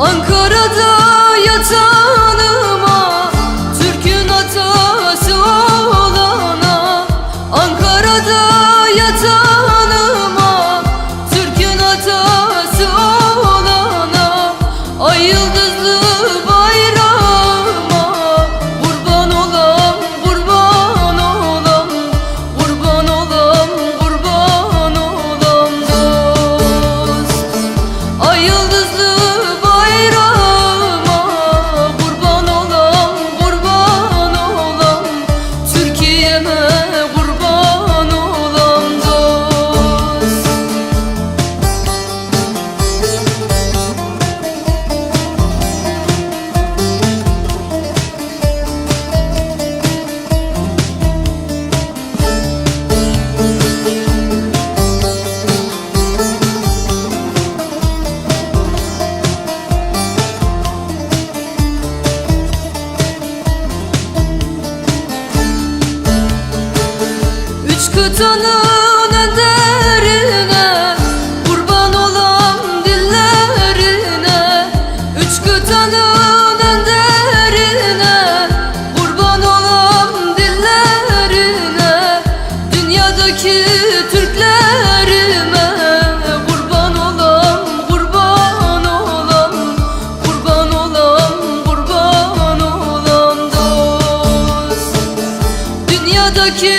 Ankara'da yatanıma, Türk'ün atası olana. Ankara'da yatanıma, Türk'ün atası olana. Ay yıldızlı bayrağıma kurban olam, kurban olam, kurban olam, kurban olam dost. Ay yıldızlı bayrağıma kurban olam, kurban olam, Türkiye'me kurban olam dost. Üç kıtanın önderine kurban olam dillerine. Üç kıtanın önderine kurban olam dillerine. Dünyadaki Türklerime kurban olam, kurban olam, kurban olam, kurban olam dost. Dünyadaki